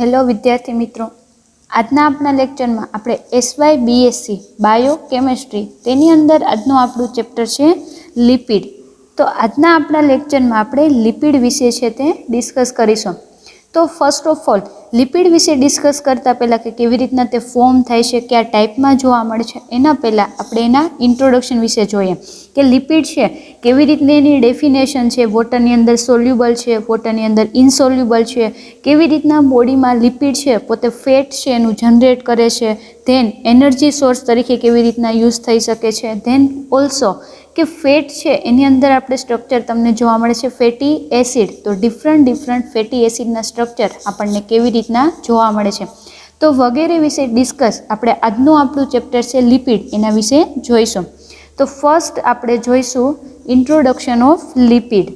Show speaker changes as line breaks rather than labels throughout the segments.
Hello વિદ્યાર્થી મિત્રો, આજના આપણા લેક્ચરમાં આપણે એસવાય બીએસસી બાયોકેમિસ્ટ્રી તેની અંદર આજનું આપણું ચેપ્ટર છે લિપિડ. તો આજના આપણા લેક્ચરમાં આપણે લિપિડ વિશે છે તે ડિસ્કસ કરીશું. તો ફર્સ્ટ ઓફ ઓલ લિપિડ વિશે ડિસ્કસ કરતાં પહેલાં કે કેવી રીતના તે ફોર્મ થાય છે, કયા ટાઈપમાં જોવા મળે છે, એના પહેલાં આપણે એના ઇન્ટ્રોડક્શન વિશે જોઈએ કે લિપિડ છે કેવી રીતની એની ડેફિનેશન છે, વોટરની અંદર સોલ્યુબલ છે, વોટરની અંદર ઇનસોલ્યુબલ છે, કેવી રીતના બોડીમાં લિપિડ છે પોતે ફેટ છે એનું જનરેટ કરે છે, ધેન એનર્જી સોર્સ તરીકે કેવી રીતના યુઝ થઈ શકે છે, ધેન ઓલ્સો કે ફેટ છે એની અંદર આપણે સ્ટ્રક્ચર તમને જોવા મળે છે ફેટી એસિડ. તો ડિફરન્ટ ફેટી એસિડના સ્ટ્રક્ચર આપણને કેવી રીતના જોવા મળે છે, તો વગેરે વિશે ડિસ્કસ આપણે આજનું આપણું ચેપ્ટર છે લિપિડ એના વિશે જોઈશું. તો ફર્સ્ટ આપણે જોઈશું ઇન્ટ્રોડક્શન ઓફ લિપિડ.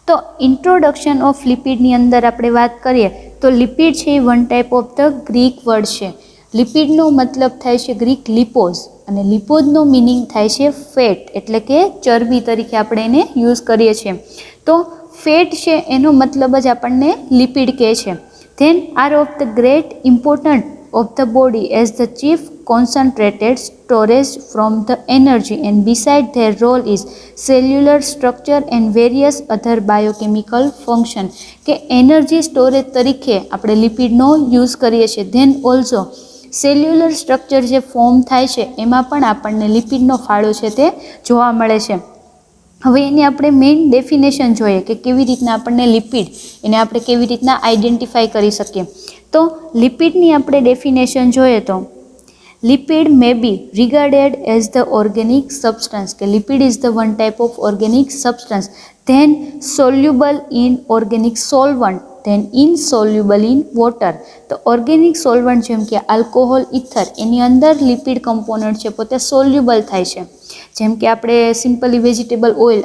તો ઇન્ટ્રોડક્શન ઓફ લિપિડની અંદર આપણે વાત કરીએ તો લિપિડ છે a one type of the Greek word છે. લિપિડનો મતલબ થાય છે ગ્રીક લિપોઝ અને લિપોઝનો મિનિંગ થાય છે ફેટ, એટલે કે ચરબી તરીકે આપણે એને યુઝ કરીએ છીએ. તો ફેટ છે એનો મતલબ જ આપણને લિપિડ કહે છે. Then are of the great important of the body as the chief concentrated storage from the energy, and beside their role is cellular structure and various other biochemical function. કે energy storage તરીકે આપણે લિપિડનો use કરીએ છીએ. Than also cellular structure જે form થાય છે એમાં પણ આપણને લિપિડનો ફાળો છે તે જોવા મળે છે. હવે એની આપણે મેઇન ડેફિનેશન જોઈએ કે કેવી રીતના આપણને લિપિડ એને આપણે કેવી રીતના આઈડેન્ટિફાઈ કરી શકીએ. તો લિપિડની આપણે ડેફિનેશન જોઈએ તો lipid may be regarded as the organic substance, કે lipid is the one type of organic substance, then soluble in organic solvent, then insoluble in water. તો ઓર્ગેનિક સોલ્વન્ટ જેમ કે આલ્કોહોલ, ઇથર એની અંદર લિપિડ કમ્પોનન્ટ છે પોતે soluble થાય છે. જેમ કે આપણે સિમ્પલી વેજીટેબલ ઓઇલ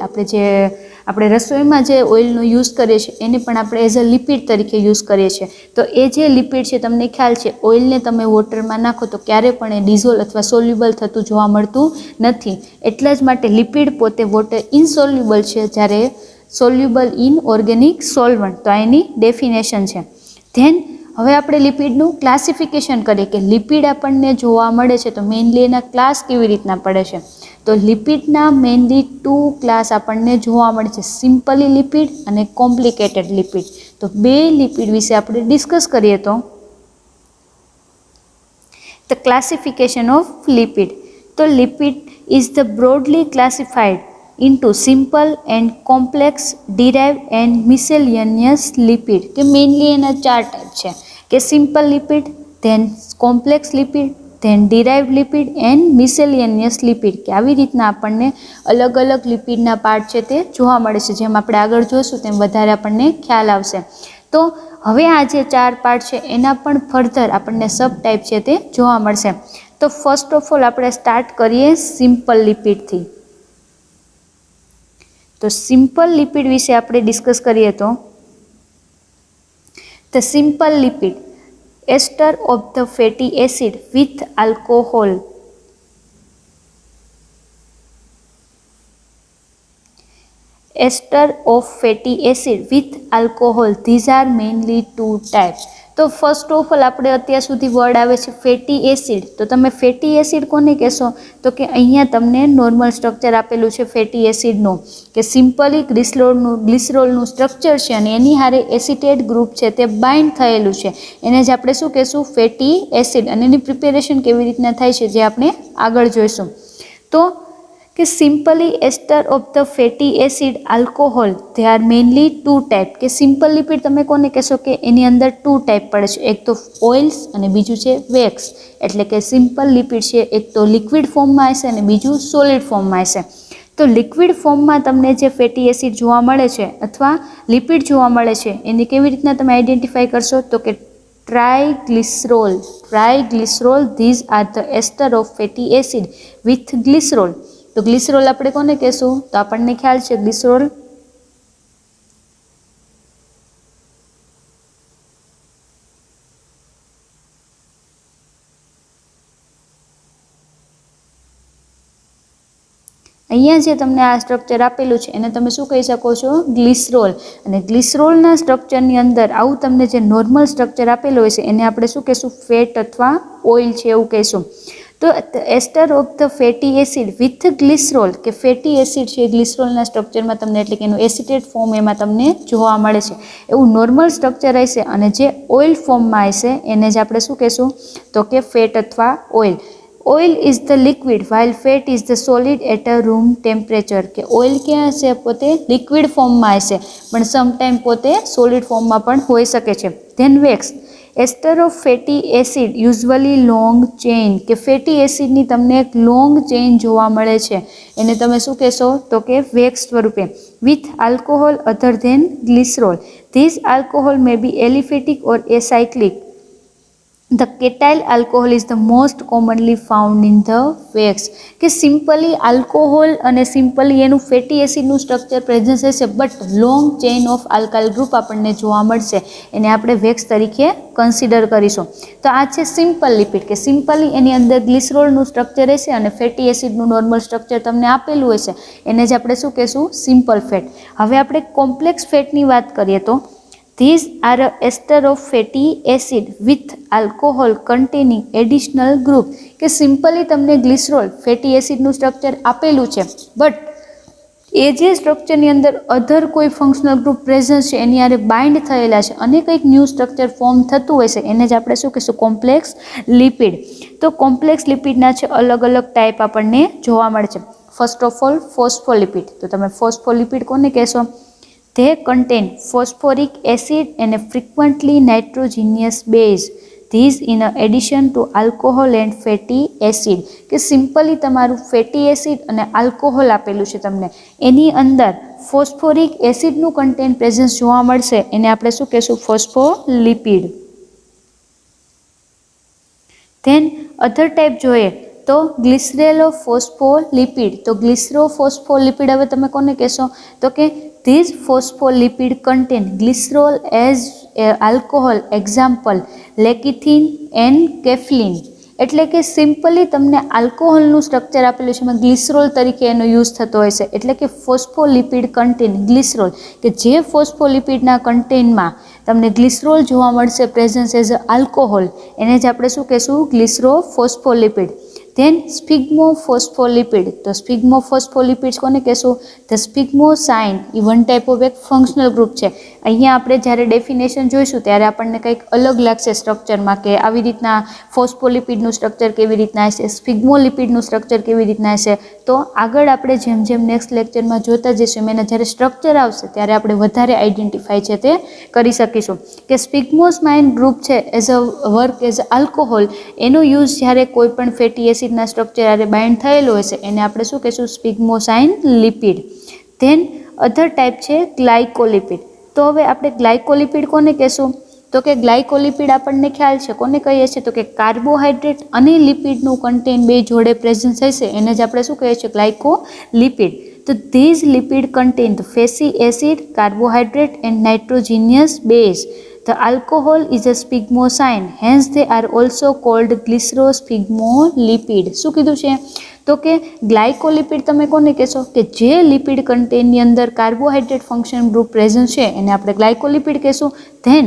આપણે રસોઈમાં જે ઓઇલનો યુઝ કરીએ છીએ એને પણ આપણે એઝ અ લિપિડ તરીકે યુઝ કરીએ છીએ. તો એ જે લિપિડ છે તમને ખ્યાલ છે ઓઇલને તમે વોટરમાં નાખો તો ક્યારે પણ એ ડિઝોલ્વ અથવા સોલ્યુબલ થતું જોવા મળતું નથી. એટલા જ માટે લિપિડ પોતે વોટર ઇનસોલ્યુબલ છે, જ્યારે સોલ્યુબલ ઇન ઓર્ગેનિક સોલ્વન્ટ. તો આ એની ડેફિનેશન છે. ધેન હવે આપણે લિપિડનું ક્લાસિફિકેશન કરીએ કે લિપિડ આપણને જોવા મળે છે તો મેઇનલી એના ક્લાસ કેવી રીતના પડે છે. તો લિપિડના મેઇનલી 2 ક્લાસ આપણને જોવા મળે છે, સિમ્પલી લિપિડ અને કોમ્પ્લિકેટેડ લિપિડ. તો બે લિપિડ વિશે આપણે ડિસ્કસ કરીએ તો ધ ક્લાસિફિકેશન ઓફ લિપિડ. તો lipid is the broadly classified into simple and complex, derived and miscellaneous lipid. કે મેઇનલી એના 4 ટાઈપ છે કે simple lipid, then complex lipid, then derived lipid and miscellaneous lipid. કે આવી રીતના આપણને અલગ અલગ લિપિડના પાર્ટ છે તે જોવા મળે છે. જેમ આપણે આગળ જોઈશું તેમ વધારે આપણને ખ્યાલ આવશે. તો હવે આ જે 4 પાર્ટ છે એના પણ ફર્ધર આપણને સબ ટાઈપ છે તે જોવા મળશે. તો ફર્સ્ટ ઓફ ઓલ આપણે સ્ટાર્ટ કરીએ સિમ્પલ લિપિડથી. તો સિમ્પલ લિપિડ વિશે આપણે ડિસ્કસ કરીએ તો the simple lipid ester of the fatty acid with alcohol. Ester of fatty acid with alcohol, these are mainly 2 types. તો ફર્સ્ટ ઓફ ઓલ આપણે અત્યાર સુધી વર્ડ આવે છે ફેટી એસિડ. તો તમે ફેટી એસિડ કોને કહેશો? તો કે અહીંયા તમને નોર્મલ સ્ટ્રક્ચર આપેલું છે ફેટી એસિડનું કે સિમ્પલી ગ્લિસરોલનું સ્ટ્રક્ચર છે અને એની હારે એસિટેટ ગ્રુપ છે તે બાઇન્ડ થયેલું છે, એને જ આપણે શું કહેશું ફેટી એસિડ. અને એની પ્રિપેરેશન કેવી રીતના થાય છે જે આપણે આગળ જોઈશું. તો કે simply ester of the fatty acid alcohol, they are mainly 2 type. કે સિમ્પલ લિપિડ તમે કોને કહેશો કે એની અંદર 2 ટાઈપ પડે છે, એક તો ઓઇલ્સ અને બીજું છે વેક્સ. એટલે કે સિમ્પલ લિપિડ છે એક તો લિક્વિડ ફોર્મમાં હશે અને બીજું સોલિડ ફોર્મમાં હશે. તો લિક્વિડ ફોર્મમાં તમને જે ફેટી એસિડ જોવા મળે છે અથવા લિપિડ જોવા મળે છે એની કેવી રીતના તમે આઈડેન્ટિફાઈ કરશો? તો કે triglycerol, these are the ester of fatty acid with glycerol. તો ગ્લિસરોલ આપણે કોને કહેશું? તો આપણને ખ્યાલ છે ગ્લિસરોલ અહીંયા જે તમને આ સ્ટ્રક્ચર આપેલું છે એને તમે શું કહી શકો છો? ગ્લિસરોલ. અને ગ્લિસરોલના સ્ટ્રક્ચરની અંદર આવું તમને જે નોર્મલ સ્ટ્રક્ચર આપેલું હોય છે એને આપણે શું કહીશું? ફેટ અથવા ઓઇલ છે એવું કહીશું. તો ester of the fatty acid with glycerol, કે ફેટી એસિડ છે ગ્લિસરોલના સ્ટ્રક્ચરમાં તમને એટલે કે એનું એસિટેટ ફોર્મ એમાં તમને જોવા મળે છે. એવું નોર્મલ સ્ટ્રક્ચર હશે અને જે ઓઇલ ફોર્મમાં હશે એને જ આપણે શું કહીશું? તો કે ફેટ અથવા oil. Oil is the liquid while fat is the solid at a room temperature, કે ઓઇલ ક્યાં હશે? પોતે લિક્વિડ ફોર્મમાં હશે પણ સમટાઈમ પોતે સોલિડ ફોર્મમાં પણ હોઈ શકે છે. Then wax. Ester of fatty acid usually long chain, કે ફેટી એસિડની તમને એક લોંગ ચેઇન જોવા મળે છે એને તમે શું કહેશો? તો કે વેક્સ સ્વરૂપે. With alcohol other than glycerol. This alcohol may be aliphatic or acyclic. The ketyle alcohol is the most commonly found in the wax, કે સિમ્પલી આલ્કોહોલ અને સિમ્પલી એનું ફેટી એસિડનું સ્ટ્રક્ચર પ્રેઝન્સ હશે but long chain of alkyl group આપણને જોવા મળશે, એને આપણે wax તરીકે કન્સિડર કરીશું. તો આ છે સિમ્પલ લિપિડ, કે સિમ્પલી એની અંદર ગ્લિસરોલનું સ્ટ્રક્ચર રહેશે અને ફેટી એસિડનું નોર્મલ સ્ટ્રક્ચર તમને આપેલું હશે એને જ આપણે શું કહેશું? Simple fat. હવે આપણે કોમ્પ્લેક્સ ફેટની વાત કરીએ તો these are a ester of fatty acid with alcohol containing additional group, કે સિમ્પલી તમને ગ્લિસરોલ ફેટી એસિડનું સ્ટ્રક્ચર આપેલું છે બટ એ જે સ્ટ્રક્ચરની અંદર અધર કોઈ ફંક્શનલ ગ્રુપ પ્રેઝન્ટ છે એની આરે બાઇન્ડ થયેલા છે અને કંઈક ન્યૂ સ્ટ્રક્ચર ફોર્મ થતું હોય છે એને જ આપણે શું કહીશું? Complex lipid. તો કોમ્પ્લેક્સ લિપિડના છે અલગ અલગ ટાઈપ આપણને જોવા મળે છે. First of all phospholipid. તો તમે ફોસ્ફોલિપિડ કોને કહેશો? They contain phosphoric acid and a frequently nitrogenous base. These in addition to alcohol and fatty acid, કે સિમ્પલી તમારું ફેટી એસિડ અને આલ્કોહોલ આપેલું છે તમને, એની અંદર ફોસ્ફોરિક એસિડનું કન્ટેન્ટ પ્રેઝન્સ જોવા મળશે એને આપણે શું કહેશું? ફોસ્ફોલિપિડ. ધેન અધર ટાઈપ જોઈએ તો ગ્લિસરેલોફોસ્ફોલિપિડ. તો ગ્લિસરોફોસ્ફોલિપિડ હવે તમે કોને કહેશો? તો કે these phospholipid contain glycerol as alcohol, example lecithin and caffeine. એટલે કે સિમ્પલી તમને આલ્કોહોલનું સ્ટ્રક્ચર આપેલું છે એમાં ગ્લિસરોલ તરીકે એનો યુઝ થતો હોય છે એટલે કે ફોસ્ફોલિપિડ કન્ટેન ગ્લિસરોલ, કે જે ફોસ્ફોલિપિડના કન્ટેનમાં તમને ગ્લિસરોલ જોવા મળશે પ્રેઝન્સ એઝ અ આલ્કોહોલ એને જ આપણે શું કહેશું? ગ્લિસરોફોસ્ફોલિપિડ. Then sphingophospholipid. તો સ્પિગ્મોફોસ્ફોલિપિડ કોને કહેશું? The sphingosine a one type of એક ફંક્શનલ ગ્રુપ છે. અહીંયા આપણે જ્યારે ડેફિનેશન જોઈશું ત્યારે આપણને કંઈક અલગ લાગશે સ્ટ્રક્ચરમાં, કે આવી રીતના ફોસ્ફોલિપિડનું સ્ટ્રક્ચર કેવી રીતના હશે, સ્પિગ્મોલિપિડનું સ્ટ્રક્ચર કેવી રીતના હશે. તો આગળ આપણે જેમ જેમ નેક્સ્ટ લેક્ચરમાં જોતા જઈશું એના જ્યારે સ્ટ્રક્ચર આવશે ત્યારે આપણે વધારે આઈડેન્ટિફાઈ છે તે કરી શકીશું. કે સ્પિગ્મોસાઇન ગ્રુપ છે as a work as alcohol, એનો યુઝ જ્યારે કોઈ પણ ફેટી એસિડના સ્ટ્રક્ચર આરે બાઇન્ડ થયેલો હશે એને આપણે શું કહીશું? સ્પિગ્મોસાઇન લિપિડ. ધેન અધર ટાઈપ છે ગ્લાયકોલિપિડ. તો હવે આપણે ગ્લાયકોલિપિડ કોને કહેશું? તો કે ગ્લાયકોલિપિડ આપણને ખ્યાલ છે કોને કહીએ છીએ? તો કે કાર્બોહાઈડ્રેટ અને લિપિડનું કન્ટેન્ટ બે જોડે પ્રેઝન્ટ હશે એને જ આપણે શું કહીએ છીએ? ગ્લાયકોલિપિડ. તો these lipid contain the fatty acid, carbohydrate and nitrogenous base. The alcohol is a sphygmosine, hence they are also called glycerosphygmolipid. શું કીધું છે? તો કે ગ્લાયકોલિપિડ તમે કોને કહેશો? કે જે લિપિડ કન્ટેનની અંદર કાર્બોહાઈડ્રેટ ફંક્શન ગ્રુપ પ્રેઝન્ટ છે એને આપણે ગ્લાયકોલિપિડ કહેશું. ધેન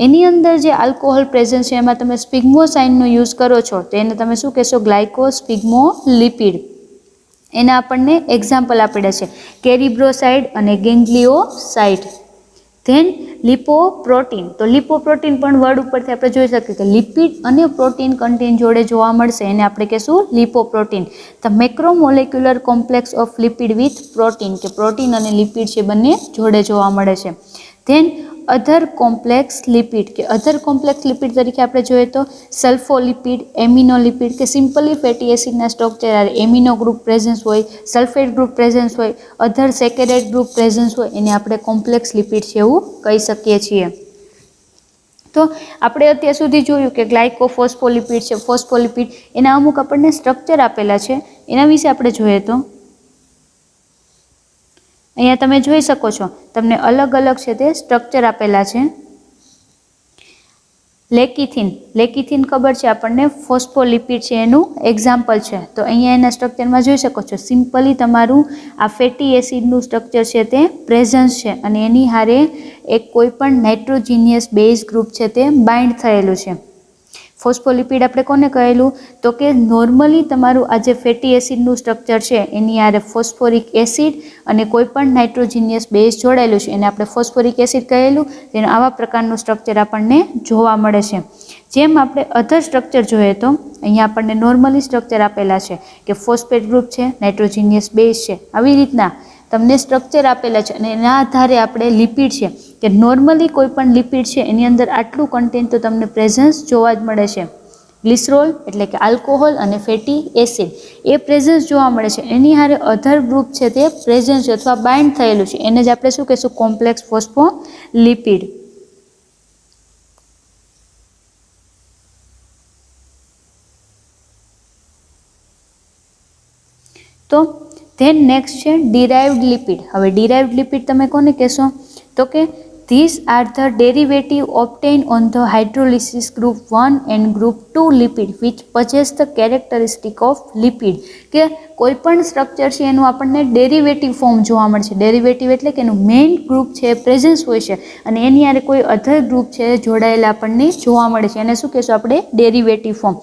એની અંદર જે આલ્કોહોલ પ્રેઝન્ટ છે એમાં તમે સ્પિગ્મોસાઇનનો યુઝ કરો છો તો એને તમે શું કહેશો? ગ્લાયકોસ્પિગ્મોલિપિડ. એના આપણને એક્ઝામ્પલ આપેલા છે કેરિબ્રોસાઇડ અને ગેંગ્લિયોસાઇડ. ધેન લિપોપ્રોટીન. તો લિપોપ્રોટીન પણ વર્ડ ઉપરથી આપણે જોઈ શકીએ કે લિપિડ અને પ્રોટીન કન્ટેન જોડે જોવા મળશે એને આપણે કહેશું lipoprotein. The macromolecular complex of lipid with protein, કે પ્રોટીન અને લિપિડ છે બંને જોડે જોવા મળે છે. ધેન અધર કોમ્પ્લેક્સ લિપિડ, કે અધર કોમ્પ્લેક્સ લિપિડ તરીકે આપણે જોઈએ તો સલ્ફોલિપિડ, એમિનોલિપિડ, કે સિમ્પલી ફેટી એસિડના સ્ટ્રક્ચર આરે એમિનો ગ્રુપ પ્રેઝન્સ હોય, સલ્ફેટ ગ્રુપ પ્રેઝન્સ હોય, અધર સેકેરેટ ગ્રુપ પ્રેઝન્સ હોય એને આપણે કોમ્પ્લેક્સ લિપિડ છે એવું કહી શકીએ છીએ. તો આપણે અત્યાર સુધી જોયું કે ગ્લાયકોફોસ્ફોલિપિડ છે, ફોસ્ફોલિપિડ, એના અમુક આપણને સ્ટ્રક્ચર આપેલા છે એના વિશે આપણે જોઈએ તો અહીંયા તમે જોઈ શકો છો તમને અલગ અલગ છે તે સ્ટ્રક્ચર આપેલા છે. લેકિથિન ખબર છે આપણને, ફોસ્ફોલિપિડ છે એનું એક્ઝામ્પલ છે. તો અહીંયા એના સ્ટ્રક્ચરમાં જોઈ શકો છો, સિમ્પલી તમારું આ ફેટી એસિડનું સ્ટ્રક્ચર છે તે પ્રેઝન્સ છે અને એની હારે એક કોઈ પણ નાઇટ્રોજીનિયસ બેઝ ગ્રુપ છે તે બાઇન્ડ થયેલું છે. ફોસ્ફોલિપિડ આપણે કોને કહેલું? તો કે નોર્મલી તમારું આ જે ફેટી એસિડનું સ્ટ્રક્ચર છે એની હારે ફોસ્ફોરિક એસિડ અને કોઈ પણ નાઇટ્રોજીનિયસ બેઝ જોડાયેલું છે એને આપણે ફોસ્ફોરિક એસિડ કહેલું. તેનું આવા પ્રકારનું સ્ટ્રક્ચર આપણને જોવા મળે છે. જેમ આપણે અધર સ્ટ્રક્ચર જોઈએ તો અહીંયા આપણને નોર્મલી સ્ટ્રક્ચર આપેલા છે કે ફોસ્ફેટ ગ્રુપ છે, નાઇટ્રોજીનિયસ બેઝ છે, આવી રીતના તમને સ્ટ્રક્ચર આપેલા છે અને એના આધારે આપણે લિપિડ છે કે નોર્મલી કોઈ પણ લિપિડ છે એની અંદર આટલું કન્ટેન્ટ તો તમને પ્રેઝન્સ જોવા જ મળે છે. ગ્લિસરોલ એટલે કે આલ્કોહોલ અને ફેટી એસિડ એ પ્રેઝન્સ જોવા મળે છે. એની હારે અધર ગ્રુપ છે તે પ્રેઝન્સ અથવા બાઇન્ડ થયેલું છે, એને જ આપણે શું કહીશું? Complex phospholipid. તો ધેન નેક્સ્ટ છે ડિરાઇવ્ડ લિપિડ. હવે ડિરાઇવ્ડ લિપિડ તમે કોને કહેશો? તો કે these are the derivative obtained on the hydrolysis group 1 and group 2 lipid which possess the characteristic of lipid. કે કોઈ પણ સ્ટ્રક્ચર છે એનું આપણને ડેરિવેટિવ ફોર્મ જોવા મળશે. ડેરિવેટિવ એટલે કે એનું મેઇન ગ્રુપ છે પ્રેઝન્સ હોય છે અને એની હારે કોઈ અધર ગ્રુપ છે જોડાયેલા આપણને જોવા મળે છે. એને શું કહેશું આપણે? Derivative form.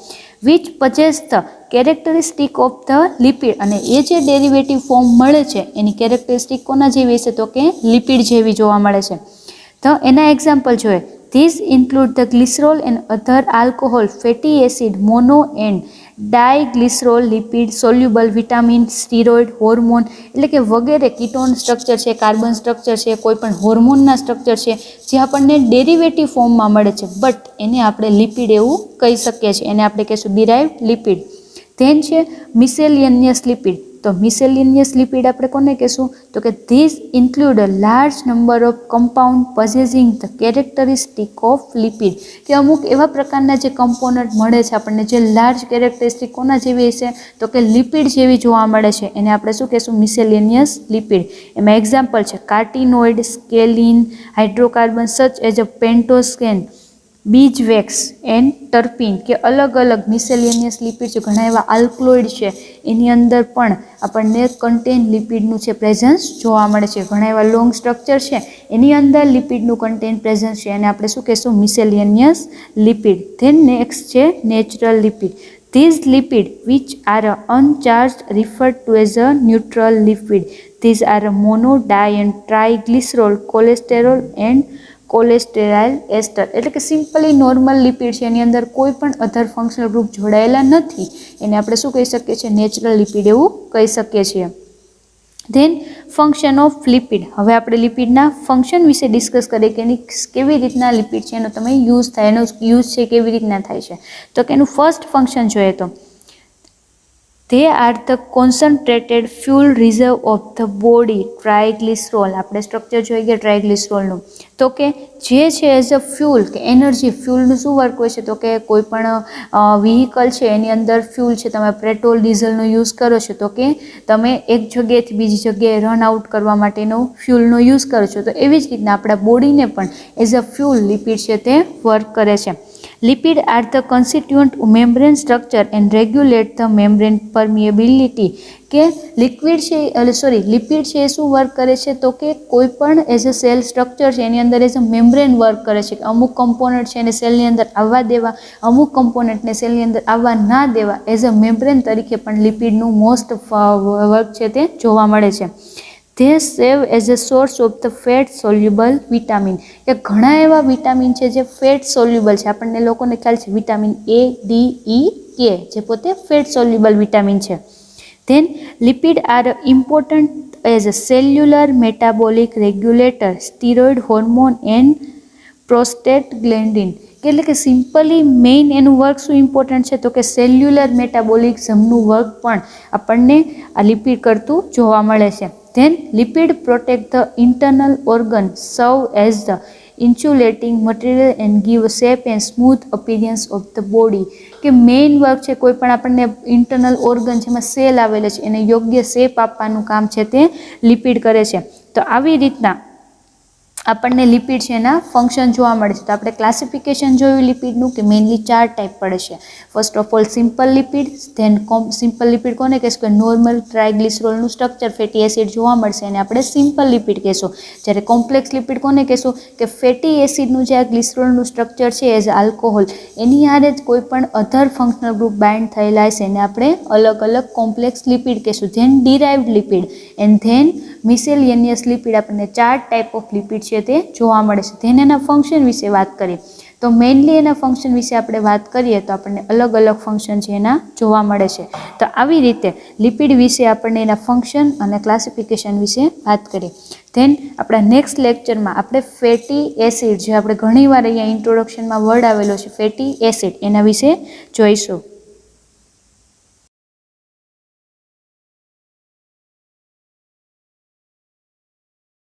which possess the characteristic of the lipid. અને એ જે ડેરિવેટિવ ફોર્મ મળે છે એની કેરેક્ટરિસ્ટિક કોના જેવી છે? તો કે લિપિડ જેવી જોવા મળે છે. તો એના એક્ઝામ્પલ જોઈએ. These include the glycerol and other alcohol, fatty acid, mono and diglycerol, lipid, soluble vitamin, steroid, hormone એટલે કે વગેરે કીટોન સ્ટ્રક્ચર છે, કાર્બન સ્ટ્રક્ચર છે, કોઈ પણ હોર્મોનના સ્ટ્રક્ચર છે જે આપણને ડેરિવેટિવ ફોર્મમાં મળે છે બટ એને આપણે લિપિડ એવું કહી શકીએ છીએ. એને આપણે કહીશું ડિરાઇવ્ડ લિપિડ. ધેન છે મિસેલિયનિયસ લિપિડ. તો મિસેલિનિયસ લિપિડ આપણે કોને કહેશું? તો કે this include a large number of compound possessing the characteristic of lipid. કે અમુક એવા પ્રકારના જે કમ્પોનન્ટ મળે છે આપણને જે લાર્જ કેરેક્ટરિસ્ટિક કોના જેવી હશે? તો કે લિપિડ જેવી જોવા મળે છે. એને આપણે શું કહેશું? મિસેલિનિયસ લિપિડ. એમાં એક્ઝામ્પલ છે carotenoid, squalene, hydrocarbon such as a pentacosane, bees wax and ટર્પીન. કે અલગ અલગ મિસેલિનિયસ લિપિડ છે, ઘણા એવા આલ્કલોઇડ છે એની અંદર પણ આપણને કન્ટેન લિપિડનું છે પ્રેઝન્સ જોવા મળે છે. ઘણા એવા લોંગ સ્ટ્રક્ચર છે એની અંદર લિપિડનું કન્ટેન પ્રેઝન્સ છે, એને આપણે શું કહેશું? મિસેલિનિયસ લિપિડ. ધેન નેક્સ્ટ છે natural lipid. These lipids which are uncharged referred to as a neutral lipid. These are mono, di and triglycerol, cholesterol and cholesterol ester. એટલે કે સિમ્પલી નોર્મલ લિપિડ છે, એની અંદર કોઈ પણ અધર ફંક્શનલ ગ્રુપ જોડાયેલા નથી. એને આપણે શું કહી શકીએ છીએ? નેચરલ લિપિડ એવું કહી શકીએ છીએ. Then function of lipid. હવે આપણે લિપિડના ફંક્શન વિશે ડિસ્કસ કરીએ કે એની કેવી રીતના લિપિડ છે એનો તમે યુઝ થાય, એનો યુઝ છે કેવી રીતના થાય છે. તો કે એનું ફર્સ્ટ ફંક્શન જોઈએ તો they are the concentrated fuel reserve of the body. ટ્રાયગ્લિસરોલ, આપણે સ્ટ્રક્ચર જોઈ ગયા ટ્રાયગ્લિસરોલનું. તો કે જે છે એઝ અ ફ્યુલ કે એનર્જી, ફ્યુલનું શું વર્ક હોય છે? તો કે કોઈ પણ વ્હીકલ છે એની અંદર ફ્યુલ છે, તમે પેટ્રોલ ડીઝલનો યુઝ કરો છો તો કે તમે એક જગ્યાએથી બીજી જગ્યાએ રન આઉટ કરવા માટેનો ફ્યુલનો યુઝ કરો છો. તો એવી જ રીતના આપણા બોડીને પણ એઝ અ ફ્યુલ લિપિડ છે તે વર્ક કરે છે. Lipid are the constituent membrane structure and regulate the membrane permeability. કે લિક્વિડ છે લિપિડ છે એ શું વર્ક કરે છે? તો કે કોઈ પણ એઝ અ સેલ સ્ટ્રક્ચર છે એની અંદર એઝ અ મેમ્બ્રેન વર્ક કરે છે. અમુક કમ્પોનન્ટ છે એને સેલની અંદર આવવા દેવા, અમુક કમ્પોનન્ટને સેલની અંદર આવવા ના દેવા, એઝ અ મેમ્બ્રેન તરીકે પણ લિપિડનું મોસ્ટ વર્ક છે તે જોવા મળે છે. They serve as a source of the fat soluble vitamin. કે ઘણા એવા વિટામિન છે જે ફેટ સોલ્યુબલ છે. આપણને લોકોને ખ્યાલ છે vitamin A, D, E, K જે પોતે ફેટ સોલ્યુબલ વિટામિન છે. Then lipid are important as a cellular metabolic regulator, steroid hormone and પ્રોસ્ટેટગ્લેન્ડિન. કે એટલે કે સિમ્પલી મેઇન એનું વર્ક શું ઇમ્પોર્ટન્ટ છે? તો કે સેલ્યુલર મેટાબોલિઝમનું વર્ક પણ આપણને આ લિપિડ કરતું જોવા મળે છે. Then lipid protect the internal organ, serve as the insulating material and give shape and smooth appearance of the body. કે મેઇન વર્ક છે કોઈ પણ આપણને ઇન્ટરનલ ઓર્ગન જેમાં સેલ આવેલા છે એને યોગ્ય શેપ આપવાનું કામ છે તે લિપિડ કરે છે. તો આવી રીતના આપણને લિપિડ છે એના ફંક્શન જોવા મળે છે. તો આપણે ક્લાસિફિકેશન જોયું લિપિડનું કે મેઇનલી 4 ટાઈપ પડે છે. First of all simple lipid, then simple lipid કોને કહેશું કે નોર્મલ ટ્રાયગ્લિસરોલનું સ્ટ્રક્ચર ફેટી એસિડ જોવા મળશે એને આપણે સિમ્પલ લિપિડ કહેશું. જ્યારે કોમ્પ્લેક્સ લિપિડ કોને કહેશું કે ફેટી એસિડનું જે આ ગ્લિસરોલનું સ્ટ્રક્ચર છે એઝ આલ્કોહોલ એની હારે જ કોઈ પણ અધર ફંક્શનલ ગ્રુપ બાઇન્ડ થયેલા હશે એને આપણે અલગ અલગ કોમ્પ્લેક્સ લિપિડ કહેશું. Then derived lipid and then miscellaneous lipid. આપણને 4 ટાઈપ ઓફ લિપિડ છે તે જોવા મળે છે. ધેન એના ફંક્શન વિશે વાત કરીએ તો મેઇનલી એના ફંક્શન વિશે આપણે વાત કરીએ તો આપણને અલગ અલગ ફંક્શન છે એના જોવા મળે છે. તો આવી રીતે લિપિડ વિશે આપણને એના ફંક્શન અને ક્લાસિફિકેશન વિશે વાત કરીએ. ધેન આપણા નેક્સ્ટ લેક્ચરમાં આપણે ફેટી એસિડ જે આપણે ઘણીવાર અહીંયા ઇન્ટ્રોડક્શનમાં વર્ડ આવેલો છે ફેટી એસિડ એના વિશે જોઈશું.